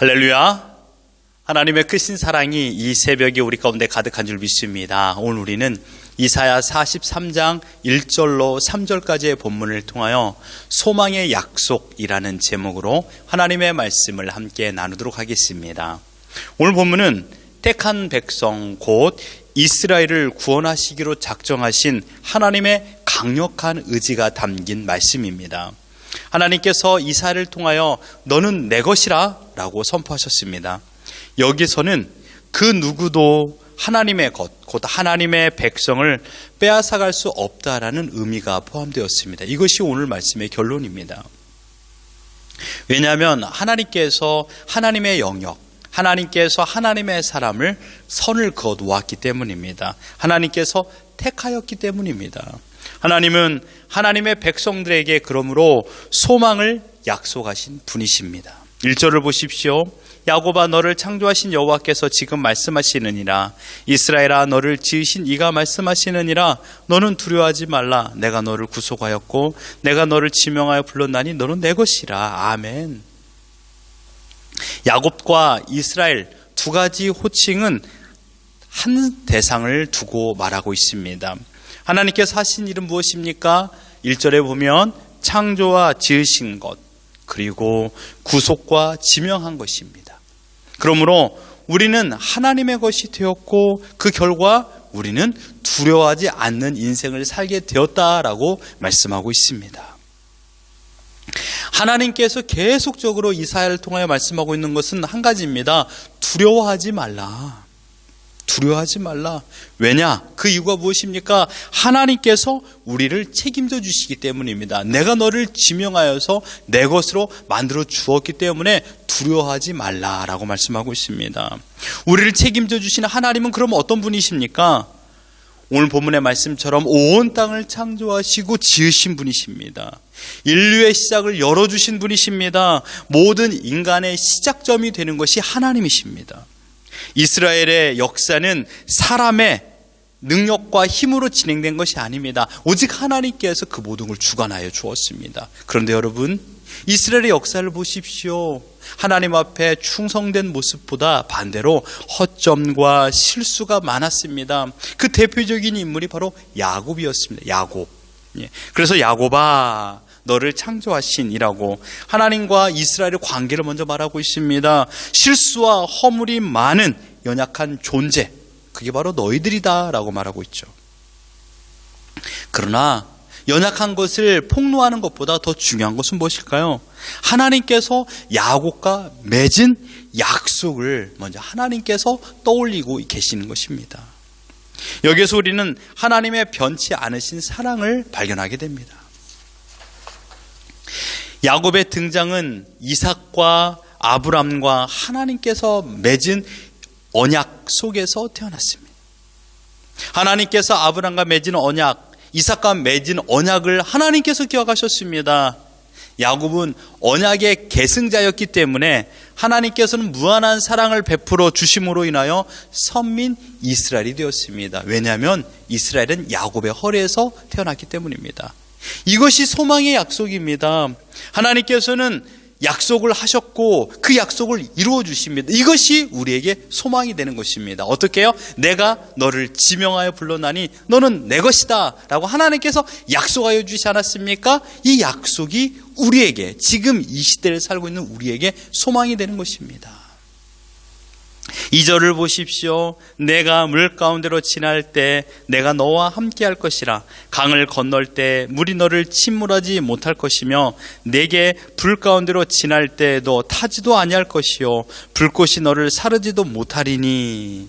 할렐루야. 하나님의 크신 사랑이 이 새벽에 우리 가운데 가득한 줄 믿습니다. 오늘 우리는 이사야 43장 1절로 3절까지의 본문을 통하여 소망의 약속이라는 제목으로 하나님의 말씀을 함께 나누도록 하겠습니다. 오늘 본문은 택한 백성 곧 이스라엘을 구원하시기로 작정하신 하나님의 강력한 의지가 담긴 말씀입니다. 하나님께서 이사야를 통하여 너는 내 것이라 라고 선포하셨습니다. 여기서는 그 누구도 하나님의 것, 곧 하나님의 백성을 빼앗아갈 수 없다라는 의미가 포함되었습니다. 이것이 오늘 말씀의 결론입니다. 왜냐하면 하나님께서 하나님의 영역, 하나님께서 하나님의 사람을 선을 그어 놓았기 때문입니다. 하나님께서 택하였기 때문입니다. 하나님은 하나님의 백성들에게 그러므로 소망을 약속하신 분이십니다. 1절을 보십시오. 야곱아 너를 창조하신 여호와께서 지금 말씀하시느니라. 이스라엘아 너를 지으신 이가 말씀하시느니라. 너는 두려워하지 말라. 내가 너를 구속하였고 내가 너를 지명하여 불렀나니 너는 내 것이라. 아멘. 야곱과 이스라엘 두 가지 호칭은 한 대상을 두고 말하고 있습니다. 하나님께서 하신 일은 무엇입니까? 1절에 보면 창조와 지으신 것, 그리고 구속과 지명한 것입니다. 그러므로 우리는 하나님의 것이 되었고 그 결과 우리는 두려워하지 않는 인생을 살게 되었다라고 말씀하고 있습니다. 하나님께서 계속적으로 이사야를 통하여 말씀하고 있는 것은 한 가지입니다. 두려워하지 말라. 두려워하지 말라. 왜냐? 그 이유가 무엇입니까? 하나님께서 우리를 책임져 주시기 때문입니다. 내가 너를 지명하여서 내 것으로 만들어 주었기 때문에 두려워하지 말라라고 말씀하고 있습니다. 우리를 책임져 주시는 하나님은 그럼 어떤 분이십니까? 오늘 본문의 말씀처럼 온 땅을 창조하시고 지으신 분이십니다. 인류의 시작을 열어주신 분이십니다. 모든 인간의 시작점이 되는 것이 하나님이십니다. 이스라엘의 역사는 사람의 능력과 힘으로 진행된 것이 아닙니다. 오직 하나님께서 그 모든 걸 주관하여 주었습니다. 그런데 여러분, 이스라엘의 역사를 보십시오. 하나님 앞에 충성된 모습보다 반대로 허점과 실수가 많았습니다. 그 대표적인 인물이 바로 야곱이었습니다. 야곱. 그래서 야곱아 너를 창조하신이라고 하나님과 이스라엘의 관계를 먼저 말하고 있습니다. 실수와 허물이 많은 연약한 존재, 그게 바로 너희들이다 라고 말하고 있죠. 그러나 연약한 것을 폭로하는 것보다 더 중요한 것은 무엇일까요? 하나님께서 야곱과 맺은 약속을 먼저 하나님께서 떠올리고 계시는 것입니다. 여기서 우리는 하나님의 변치 않으신 사랑을 발견하게 됩니다. 야곱의 등장은 이삭과 아브람과 하나님께서 맺은 언약 속에서 태어났습니다. 하나님께서 아브람과 맺은 언약, 이삭과 맺은 언약을 하나님께서 기억하셨습니다. 야곱은 언약의 계승자였기 때문에 하나님께서는 무한한 사랑을 베풀어 주심으로 인하여 선민 이스라엘이 되었습니다. 왜냐하면 이스라엘은 야곱의 허리에서 태어났기 때문입니다. 이것이 소망의 약속입니다. 하나님께서는 약속을 하셨고 그 약속을 이루어 주십니다. 이것이 우리에게 소망이 되는 것입니다. 어떻게 해요? 내가 너를 지명하여 불렀나니 너는 내 것이다 라고 하나님께서 약속하여 주시지 않았습니까? 이 약속이 우리에게, 지금 이 시대를 살고 있는 우리에게 소망이 되는 것입니다. 2절을 보십시오. 내가 물 가운데로 지날 때 내가 너와 함께 할 것이라. 강을 건널 때 물이 너를 침몰하지 못할 것이며 내게 불 가운데로 지날 때도 타지도 아니할 것이요 불꽃이 너를 사르지도 못하리니.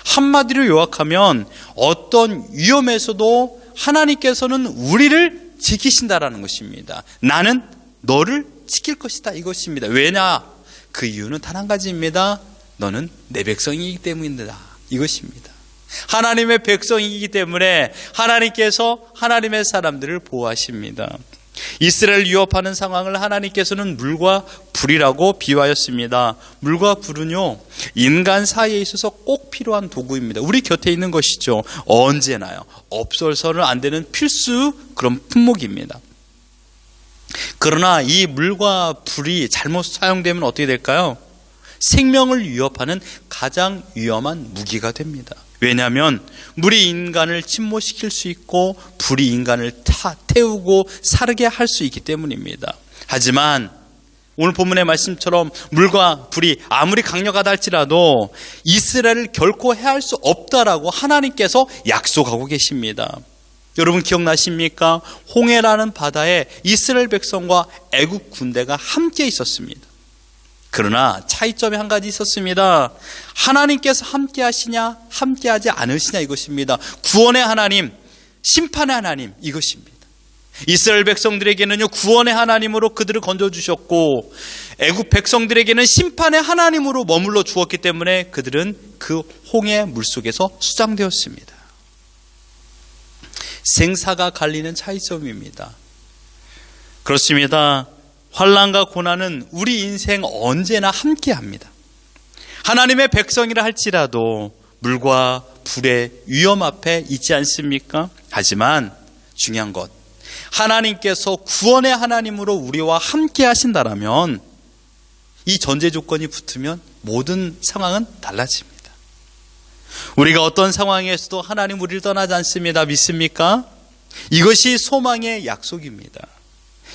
한마디로 요약하면 어떤 위험에서도 하나님께서는 우리를 지키신다라는 것입니다. 나는 너를 지킬 것이다 이것입니다. 왜냐? 그 이유는 단 한 가지입니다. 너는 내 백성이기 때문이다 이것입니다. 하나님의 백성이기 때문에 하나님께서 하나님의 사람들을 보호하십니다. 이스라엘을 위협하는 상황을 하나님께서는 물과 불이라고 비유하였습니다. 물과 불은요, 인간 사이에 있어서 꼭 필요한 도구입니다. 우리 곁에 있는 것이죠. 언제나요. 없어서는 안 되는 필수 그런 품목입니다. 그러나 이 물과 불이 잘못 사용되면 어떻게 될까요? 생명을 위협하는 가장 위험한 무기가 됩니다. 왜냐하면 물이 인간을 침몰시킬 수 있고 불이 인간을 태우고 사르게 할 수 있기 때문입니다. 하지만 오늘 본문의 말씀처럼 물과 불이 아무리 강력하다 할지라도 이스라엘을 결코 해할 수 없다라고 하나님께서 약속하고 계십니다. 여러분 기억나십니까? 홍해라는 바다에 이스라엘 백성과 애국 군대가 함께 있었습니다. 그러나 차이점이 한 가지 있었습니다. 하나님께서 함께 하시냐 함께 하지 않으시냐 이것입니다. 구원의 하나님, 심판의 하나님 이것입니다. 이스라엘 백성들에게는요 구원의 하나님으로 그들을 건져주셨고 애국 백성들에게는 심판의 하나님으로 머물러 주었기 때문에 그들은 그 홍해 물속에서 수장되었습니다. 생사가 갈리는 차이점입니다. 그렇습니다. 환난과 고난은 우리 인생 언제나 함께합니다. 하나님의 백성이라 할지라도 물과 불의 위험 앞에 있지 않습니까? 하지만 중요한 것, 하나님께서 구원의 하나님으로 우리와 함께 하신다라면 이 전제 조건이 붙으면 모든 상황은 달라집니다. 우리가 어떤 상황에서도 하나님 우리를 떠나지 않습니다. 믿습니까? 이것이 소망의 약속입니다.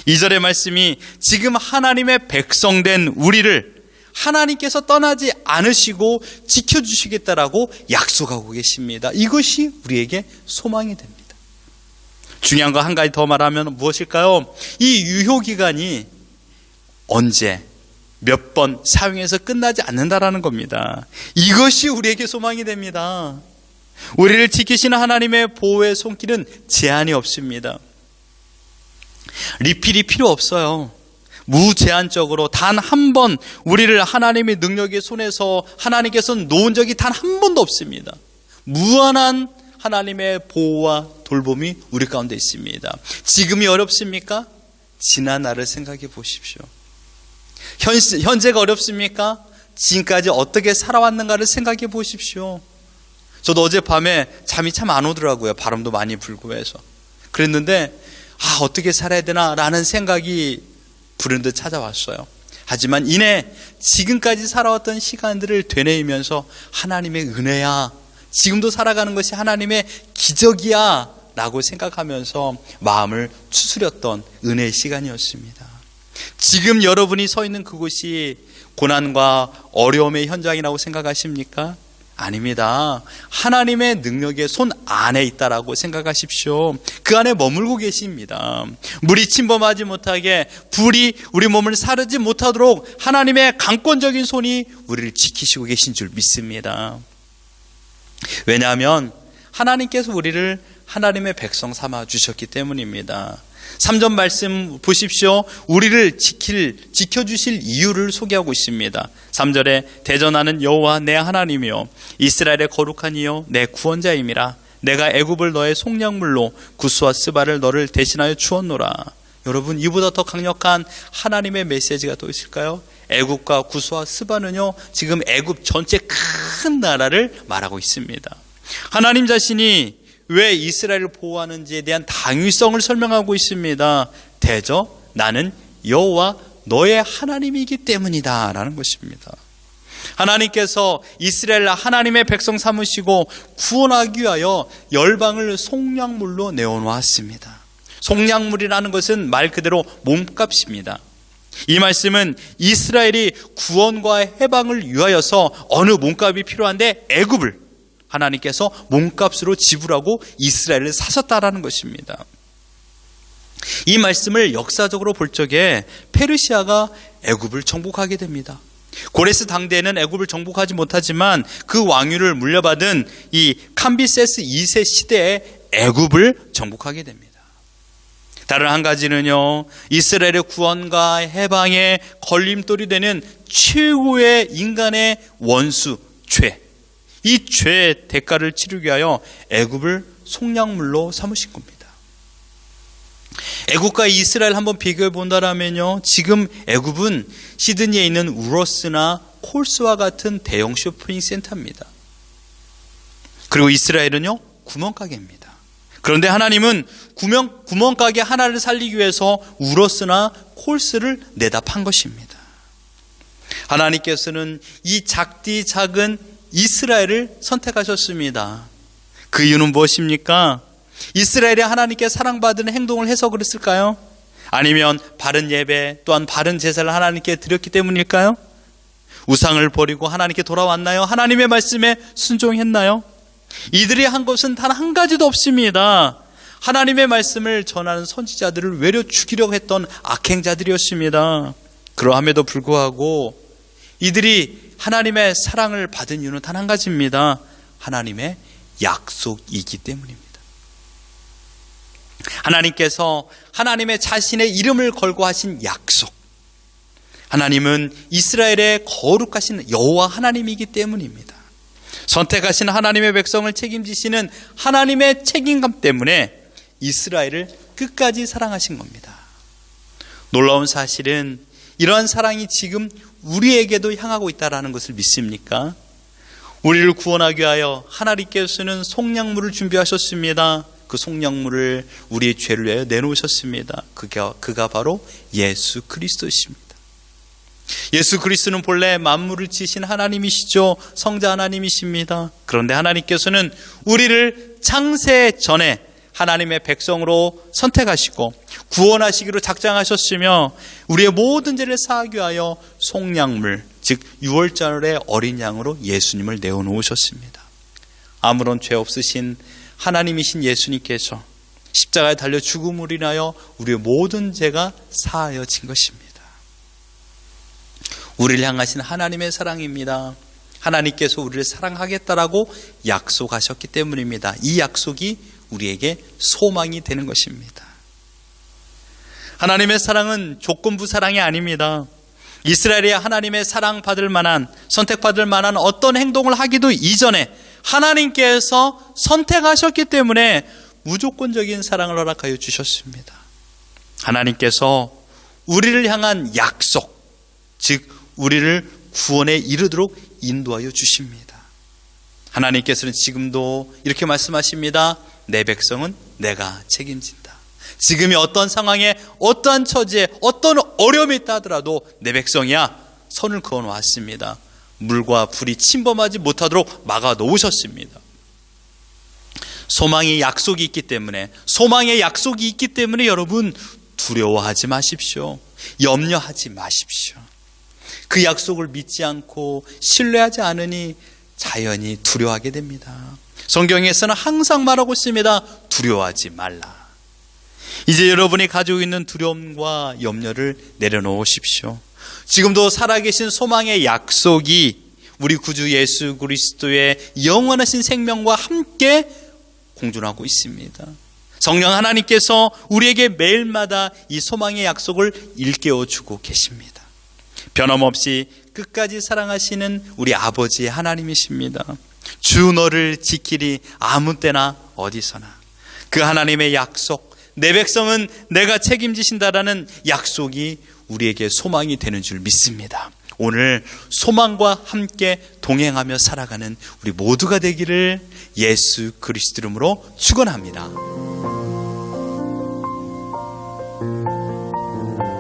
2절의 말씀이 지금 하나님의 백성된 우리를 하나님께서 떠나지 않으시고 지켜주시겠다라고 약속하고 계십니다. 이것이 우리에게 소망이 됩니다. 중요한 거 한 가지 더 말하면 무엇일까요? 이 유효기간이 언제 몇 번 사용해서 끝나지 않는다라는 겁니다. 이것이 우리에게 소망이 됩니다. 우리를 지키시는 하나님의 보호의 손길은 제한이 없습니다. 리필이 필요 없어요. 무제한적으로 단 한 번 우리를 하나님의 능력의 손에서 하나님께서는 놓은 적이 단 한 번도 없습니다. 무한한 하나님의 보호와 돌봄이 우리 가운데 있습니다. 지금이 어렵습니까? 지난 날을 생각해 보십시오. 현재가 어렵습니까? 지금까지 어떻게 살아왔는가를 생각해 보십시오. 저도 어젯밤에 잠이 참 안 오더라고요. 바람도 많이 불고 해서. 그랬는데 어떻게 살아야 되나라는 생각이 불현듯 찾아왔어요. 하지만 이내 지금까지 살아왔던 시간들을 되뇌이면서 하나님의 은혜야, 지금도 살아가는 것이 하나님의 기적이야 라고 생각하면서 마음을 추스렸던 은혜의 시간이었습니다. 지금 여러분이 서 있는 그곳이 고난과 어려움의 현장이라고 생각하십니까? 아닙니다. 하나님의 능력의 손 안에 있다라고 생각하십시오. 그 안에 머물고 계십니다. 물이 침범하지 못하게, 불이 우리 몸을 사르지 못하도록 하나님의 강권적인 손이 우리를 지키시고 계신 줄 믿습니다. 왜냐하면 하나님께서 우리를 하나님의 백성 삼아 주셨기 때문입니다. 3절 말씀 보십시오. 우리를 지켜주실 이유를 소개하고 있습니다. 3절에 대전하는 여호와 내 하나님이요 이스라엘의 거룩한 이요 내 구원자임이라. 내가 애굽을 너의 속량물로 구스와 스바를 너를 대신하여 주었노라. 여러분, 이보다 더 강력한 하나님의 메시지가 또 있을까요? 애굽과 구스와 스바는요 지금 애굽 전체 큰 나라를 말하고 있습니다. 하나님 자신이 왜 이스라엘을 보호하는지에 대한 당위성을 설명하고 있습니다. 대저 나는 여호와 너의 하나님이기 때문이다 라는 것입니다. 하나님께서 이스라엘 하나님의 백성 삼으시고 구원하기 위하여 열방을 속량물로 내어놓았습니다. 속량물이라는 것은 말 그대로 몸값입니다. 이 말씀은 이스라엘이 구원과 해방을 위하여서 어느 몸값이 필요한데 애굽을 하나님께서 몸값으로 지불하고 이스라엘을 사셨다라는 것입니다. 이 말씀을 역사적으로 볼 적에 페르시아가 애굽을 정복하게 됩니다. 고레스 당대에는 애굽을 정복하지 못하지만 그 왕위를 물려받은 이 캄비세스 2세 시대에 애굽을 정복하게 됩니다. 다른 한 가지는요, 이스라엘의 구원과 해방의 걸림돌이 되는 최고의 인간의 원수, 죄. 이 죄의 대가를 치르기 위하여 애굽을 속량물로 삼으신 겁니다. 애굽과 이스라엘 한번 비교해 본다면요, 지금 애굽은 시드니에 있는 우러스나 콜스와 같은 대형 쇼핑 센터입니다. 그리고 이스라엘은요, 구멍가게입니다. 그런데 하나님은 구멍가게 하나를 살리기 위해서 우러스나 콜스를 내다 판 것입니다. 하나님께서는 이 작디 작은 이스라엘을 선택하셨습니다. 그 이유는 무엇입니까? 이스라엘이 하나님께 사랑받은 행동을 해서 그랬을까요? 아니면 바른 예배 또한 바른 제사를 하나님께 드렸기 때문일까요? 우상을 버리고 하나님께 돌아왔나요? 하나님의 말씀에 순종했나요? 이들이 한 것은 단 한 가지도 없습니다. 하나님의 말씀을 전하는 선지자들을 외려 죽이려고 했던 악행자들이었습니다. 그러함에도 불구하고 이들이 하나님의 사랑을 받은 이유는 단 한 가지입니다. 하나님의 약속이기 때문입니다. 하나님께서 하나님의 자신의 이름을 걸고 하신 약속, 하나님은 이스라엘의 거룩하신 여호와 하나님이기 때문입니다. 선택하신 하나님의 백성을 책임지시는 하나님의 책임감 때문에 이스라엘을 끝까지 사랑하신 겁니다. 놀라운 사실은 이러한 사랑이 지금 우리에게도 향하고 있다는 것을 믿습니까? 우리를 구원하기 위하여 하나님께서는 속량물을 준비하셨습니다. 그 속량물을 우리의 죄를 위하여 내놓으셨습니다. 그가 바로 예수 그리스도십니다. 예수 그리스도는 본래 만물을 지으신 하나님이시죠. 성자 하나님이십니다. 그런데 하나님께서는 우리를 창세 전에 하나님의 백성으로 선택하시고 구원하시기로 작정하셨으며 우리의 모든 죄를 사하기 위하여 속량물, 즉 유월절의 어린 양으로 예수님을 내어놓으셨습니다. 아무런 죄 없으신 하나님이신 예수님께서 십자가에 달려 죽음으로 인하여 우리의 모든 죄가 사하여진 것입니다. 우리를 향하신 하나님의 사랑입니다. 하나님께서 우리를 사랑하겠다라고 약속하셨기 때문입니다. 이 약속이 우리에게 소망이 되는 것입니다. 하나님의 사랑은 조건부 사랑이 아닙니다. 이스라엘이 하나님의 사랑받을 만한, 선택받을 만한 어떤 행동을 하기도 이전에 하나님께서 선택하셨기 때문에 무조건적인 사랑을 허락하여 주셨습니다. 하나님께서 우리를 향한 약속, 즉 우리를 구원에 이르도록 인도하여 주십니다. 하나님께서는 지금도 이렇게 말씀하십니다. 내 백성은 내가 책임진다. 지금이 어떤 상황에, 어떠한 처지에, 어떤 어려움이 있다 하더라도 내 백성이야, 선을 그어 놓았습니다. 물과 불이 침범하지 못하도록 막아 놓으셨습니다. 소망의 약속이 있기 때문에 여러분 두려워하지 마십시오. 염려하지 마십시오. 그 약속을 믿지 않고 신뢰하지 않으니 자연히 두려워하게 됩니다. 성경에서는 항상 말하고 있습니다. 두려워하지 말라. 이제 여러분이 가지고 있는 두려움과 염려를 내려놓으십시오. 지금도 살아계신 소망의 약속이 우리 구주 예수 그리스도의 영원하신 생명과 함께 공존하고 있습니다. 성령 하나님께서 우리에게 매일마다 이 소망의 약속을 일깨워주고 계십니다. 변함없이 끝까지 사랑하시는 우리 아버지의 하나님이십니다. 주 너를 지키리 아무 때나 어디서나. 그 하나님의 약속, 내 백성은 내가 책임지신다라는 약속이 우리에게 소망이 되는 줄 믿습니다. 오늘 소망과 함께 동행하며 살아가는 우리 모두가 되기를 예수 그리스도 이름으로 축원합니다.